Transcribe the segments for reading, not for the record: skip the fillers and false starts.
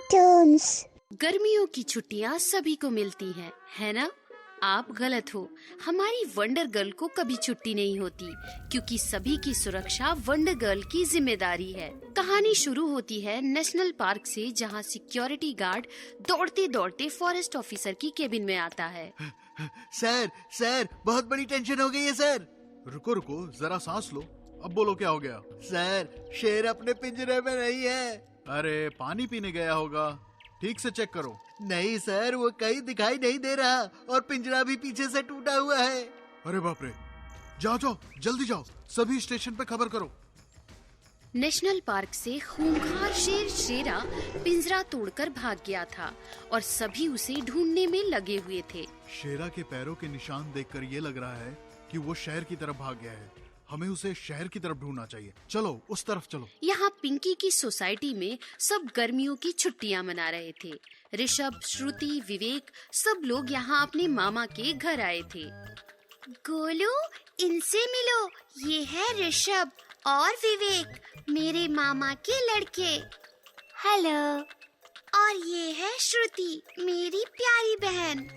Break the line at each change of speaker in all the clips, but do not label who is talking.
Cartoons.
गर्मियों की छुट्टियां सभी को मिलती हैं, है ना? आप गलत हो। हमारी वंडर गर्ल को कभी छुट्टी नहीं होती, क्योंकि सभी की सुरक्षा वंडर गर्ल की जिम्मेदारी है। कहानी शुरू होती है नेशनल पार्क से, जहां सिक्योरिटी गार्ड दौड़ते दौड़ते फॉरेस्ट ऑफिसर की केबिन में आता है।
सर बहुत बड़ी टेंशन हो गई है सर।
रुको जरा सांस लो। अब बोलो क्या हो गया?
सर शेर अपने पिंजरे में नहीं है।
अरे पानी पीने गया होगा, ठीक से चेक करो।
नहीं सर, वो कहीं दिखाई नहीं दे रहा और पिंजरा भी पीछे से टूटा हुआ है।
अरे बाप रे, जाओ जल्दी जाओ, सभी स्टेशन पे खबर करो।
नेशनल पार्क से खूंखार शेर शेरा पिंजरा तोड़कर भाग गया था और सभी उसे ढूंढने में लगे हुए थे।
शेरा के पैरों के निशान देखकर ये लग रहा है कि वो शहर की तरफ भाग गया है। हमें उसे शहर की तरफ ढूंढना चाहिए। चलो उस तरफ चलो।
यहाँ पिंकी की सोसाइटी में सब गर्मियों की छुट्टियाँ मना रहे थे। ऋषभ, श्रुति, विवेक सब लोग यहाँ अपने मामा के घर आए थे।
गोलू, इनसे मिलो, ये है ऋषभ और विवेक, मेरे मामा के लड़के। हेलो। और ये है श्रुति, मेरी प्यारी बहन।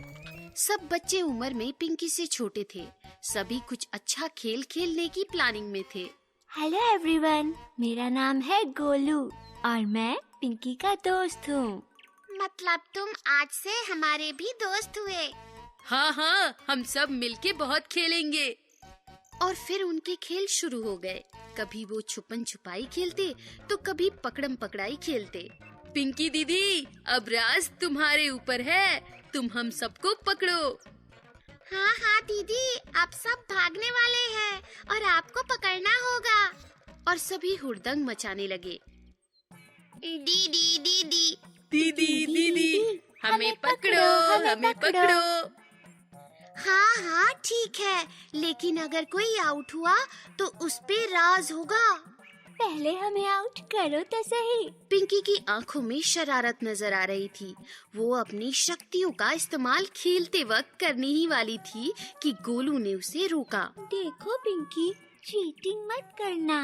सब बच्चे उम्र में पिंकी से छोटे थे। सभी कुछ अच्छा खेल खेलने की प्लानिंग में थे।
हेलो एवरीवन, मेरा नाम है गोलू और मैं पिंकी का दोस्त हूँ। मतलब तुम आज से हमारे भी दोस्त हुए।
हाँ, हम सब मिलके बहुत खेलेंगे। और फिर उनके खेल शुरू हो गए। कभी वो छुपन छुपाई खेलते तो कभी पकड़म पकड़ाई खेलते। पिंकी दीदी, अब राज तुम्हारे ऊपर है, तुम हम सबको पकड़ो।
हाँ दीदी, आप सब भागने वाले हैं और आपको पकड़ना होगा।
और सभी हुड़दंग मचाने लगे।
दीदी
हमें पकड़ो।
हाँ ठीक है, लेकिन अगर कोई आउट हुआ तो उस पे राज होगा। पहले हमें आउट करो तो सही।
पिंकी की आंखों में शरारत नजर आ रही थी। वो अपनी शक्तियों का इस्तेमाल खेलते वक्त करने ही वाली थी कि गोलू ने उसे रोका।
देखो पिंकी, चीटिंग मत करना।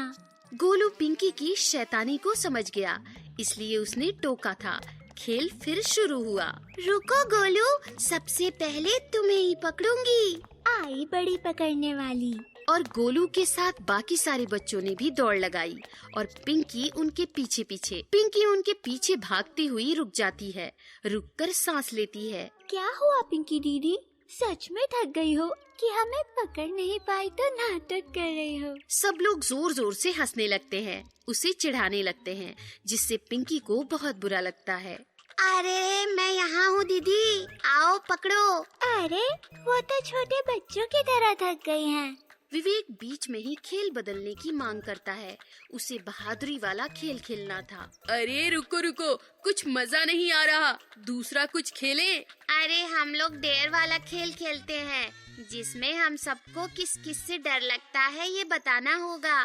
गोलू पिंकी की शैतानी को समझ गया, इसलिए उसने टोका था। खेल फिर शुरू हुआ।
रुको गोलू, सबसे पहले तुम्हें ही पकड़ूंगी। आई बड़ी पकड़ने वाली।
और गोलू के साथ बाकी सारे बच्चों ने भी दौड़ लगाई और पिंकी उनके पीछे पीछे। पिंकी उनके पीछे भागती हुई रुक जाती है, रुककर सांस लेती है।
क्या हुआ पिंकी दीदी, सच में थक गई हो कि हमें पकड़ नहीं पाई तो नाटक कर रही हो?
सब लोग जोर जोर से हंसने लगते हैं, उसे चिढ़ाने लगते हैं, जिससे पिंकी को बहुत बुरा लगता है।
अरे मैं यहाँ हूँ दीदी, आओ पकड़ो। अरे वो तो छोटे बच्चों की तरह थक गई हैं।
विवेक बीच में ही खेल बदलने की मांग करता है। उसे बहादुरी वाला खेल खेलना था। अरे रुको, कुछ मजा नहीं आ रहा, दूसरा कुछ खेलें।
अरे हम लोग डेयर वाला खेल खेलते हैं, जिसमें हम सबको किस किस से डर लगता है ये बताना होगा।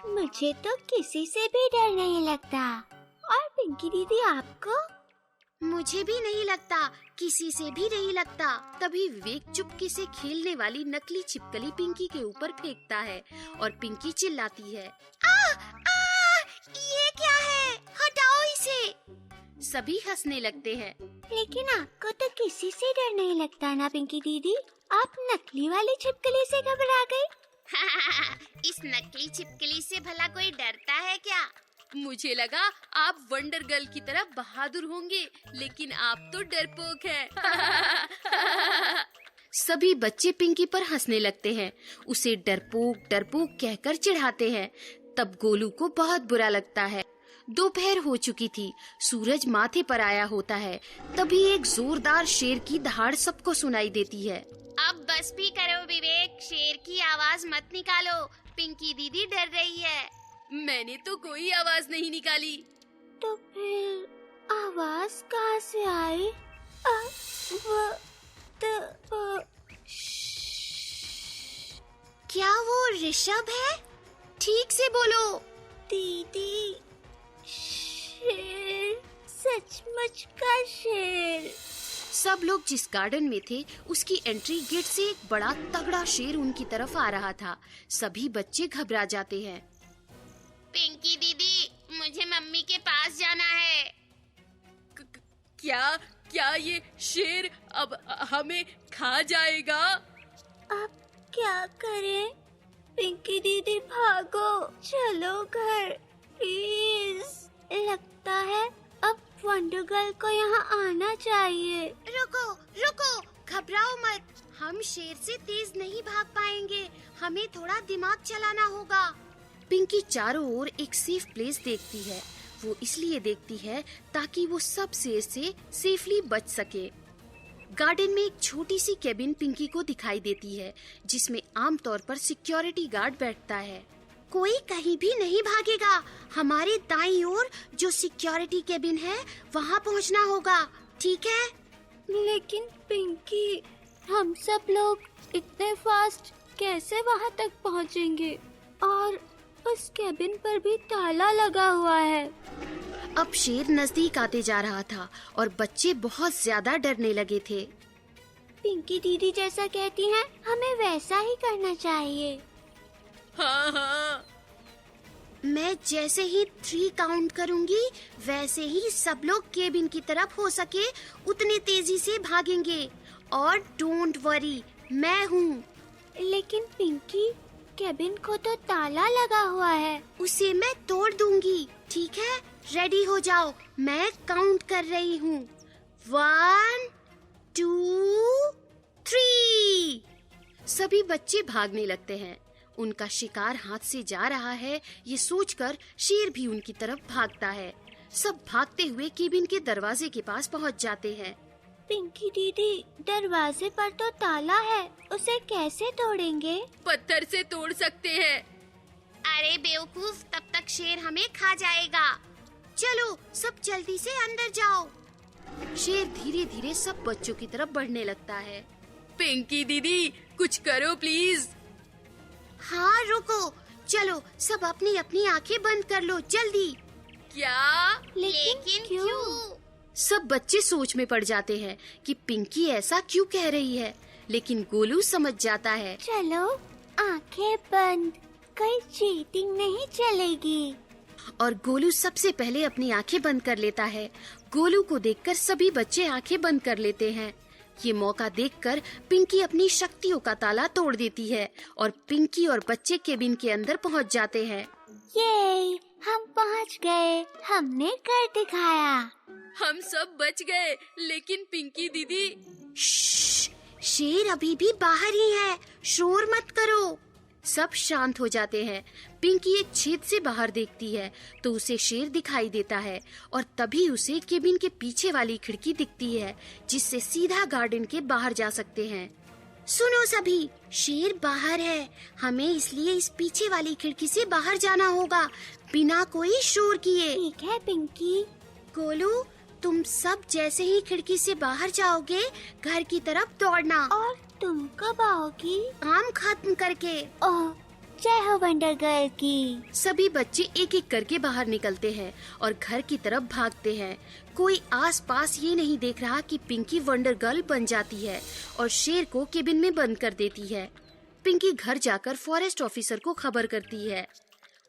मुझे तो किसी से भी डर नहीं लगता। और पिंकी दीदी आपको?
मुझे भी नहीं लगता, किसी से भी नहीं लगता। तभी विवेक चुपके से खेलने वाली नकली छिपकली पिंकी के ऊपर फेंकता है और पिंकी चिल्लाती है,
ये क्या है, हटाओ इसे।
सभी हंसने लगते हैं।
लेकिन आपको तो किसी से डर नहीं लगता ना पिंकी दीदी, आप नकली वाली छिपकली से घबरा गई। इस नकली छिपकली से भला कोई डरता है क्या?
मुझे लगा आप वंडर गर्ल की तरह बहादुर होंगे, लेकिन आप तो डरपोक हैं। सभी बच्चे पिंकी पर हंसने लगते हैं, उसे डरपोक कहकर चिढ़ाते हैं। तब गोलू को बहुत बुरा लगता है। दोपहर हो चुकी थी, सूरज माथे पर आया होता है। तभी एक जोरदार शेर की दहाड़ सबको सुनाई देती है।
अब बस भी करो विवेक, शेर की आवाज मत निकालो, पिंकी दीदी डर रही है।
मैंने तो कोई आवाज नहीं निकाली।
तो फिर आवाज कहाँ से आई? क्या वो ऋषभ है? ठीक से बोलो। दीदी, शेर, सचमुच का शेर।
सब लोग जिस गार्डन में थे उसकी एंट्री गेट से एक बड़ा तगड़ा शेर उनकी तरफ आ रहा था। सभी बच्चे घबरा जाते हैं।
पिंकी दीदी, मुझे मम्मी के पास जाना है।
क्या ये शेर अब हमें खा जाएगा?
अब क्या करें? पिंकी दीदी भागो, चलो घर प्लीज। लगता है अब वंडर गर्ल को यहाँ आना चाहिए। रुको रुको, घबराओ मत, हम शेर से तेज नहीं भाग पाएंगे, हमें थोड़ा दिमाग चलाना होगा।
पिंकी चारों ओर एक सेफ प्लेस देखती है। वो इसलिए देखती है ताकि वो सब शेर से सेफली बच सके। गार्डन में एक छोटी सी केबिन पिंकी को दिखाई देती है, जिसमें आमतौर पर सिक्योरिटी गार्ड बैठता है।
कोई कहीं भी नहीं भागेगा, हमारे दाईं ओर जो सिक्योरिटी केबिन है वहाँ पहुँचना होगा, ठीक है? लेकिन पिंकी, हम सब लोग इतने फास्ट कैसे वहाँ तक पहुँचेंगे? और उस केबिन पर भी ताला लगा हुआ है।
अब शेर नजदीक आते जा रहा था और बच्चे बहुत ज्यादा डरने लगे थे।
पिंकी दीदी जैसा कहती हैं, हमें वैसा ही करना चाहिए।
हाँ।
मैं जैसे ही 3 काउंट करूंगी, वैसे ही सब लोग केबिन की तरफ हो सके उतने तेजी से भागेंगे। और डोंट वरी, मैं हूँ। लेकिन पिंकी, केबिन को तो ताला लगा हुआ है, उसे मैं तोड़ दूंगी, ठीक है? रेडी हो जाओ, मैं काउंट कर रही हूँ। 1 2 3।
सभी बच्चे भागने लगते हैं। उनका शिकार हाथ से जा रहा है, ये सोचकर शेर भी उनकी तरफ भागता है। सब भागते हुए केबिन के दरवाजे के पास पहुंच जाते हैं।
पिंकी दीदी, दरवाजे पर तो ताला है, उसे कैसे तोड़ेंगे?
पत्थर से तोड़ सकते हैं।
अरे बेवकूफ, तब तक शेर हमें खा जाएगा। चलो सब जल्दी से अंदर जाओ।
शेर धीरे धीरे सब बच्चों की तरफ बढ़ने लगता है। पिंकी दीदी, कुछ करो प्लीज।
हाँ रुको, चलो सब अपनी अपनी आंखें बंद कर लो, जल्दी।
क्या?
लेकिन क्यों?
सब बच्चे सोच में पड़ जाते हैं कि पिंकी ऐसा क्यों कह रही है, लेकिन गोलू समझ जाता है।
चलो आंखें बंद, कोई चीटिंग नहीं चलेगी।
और गोलू सबसे पहले अपनी आंखें बंद कर लेता है। गोलू को देखकर सभी बच्चे आंखें बंद कर लेते हैं। ये मौका देखकर पिंकी अपनी शक्तियों का ताला तोड़ देती है और पिंकी और बच्चे केबिन के अंदर पहुंच जाते हैं।
ये हम पहुंच गए, हमने कर दिखाया।
हम सब बच गए, लेकिन पिंकी दीदी।
श्श्श, शेर अभी भी बाहर ही है, शोर मत करो।
सब शांत हो जाते हैं। पिंकी एक छेद से बाहर देखती है तो उसे शेर दिखाई देता है और तभी उसे केबिन के पीछे वाली खिड़की दिखती है, जिससे सीधा गार्डन के बाहर जा सकते हैं।
सुनो सभी, शेर बाहर है, हमें इसलिए इस पीछे वाली खिड़की से बाहर जाना होगा, बिना कोई शोर किए। ठीक है पिंकी। गोलू, तुम सब जैसे ही खिड़की से बाहर जाओगे, घर की तरफ दौड़ना। और तुम कब आओगी? काम खत्म करके। ओह, जय हो वंडर गर्ल की।
सभी बच्चे एक एक करके बाहर निकलते हैं और घर की तरफ भागते हैं। कोई आसपास ये नहीं देख रहा कि पिंकी वंडर गर्ल बन जाती है और शेर को केबिन में बंद कर देती है। पिंकी घर जाकर फॉरेस्ट ऑफिसर को खबर करती है।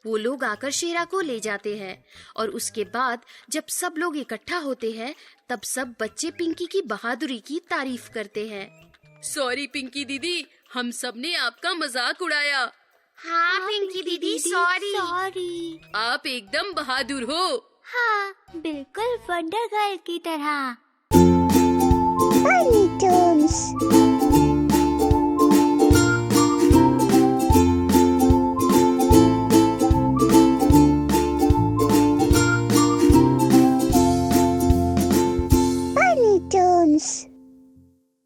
वो लोग आकर शेरा को ले जाते हैं और उसके बाद जब सब लोग इकट्ठा होते हैं, तब सब बच्चे पिंकी की बहादुरी की तारीफ करते हैं। सॉरी पिंकी दीदी, हम सब ने आपका मजाक उड़ाया।
हाँ पिंकी दीदी, सॉरी।
आप एकदम बहादुर हो।
हाँ, बिल्कुल वंडर गर्ल की तरह।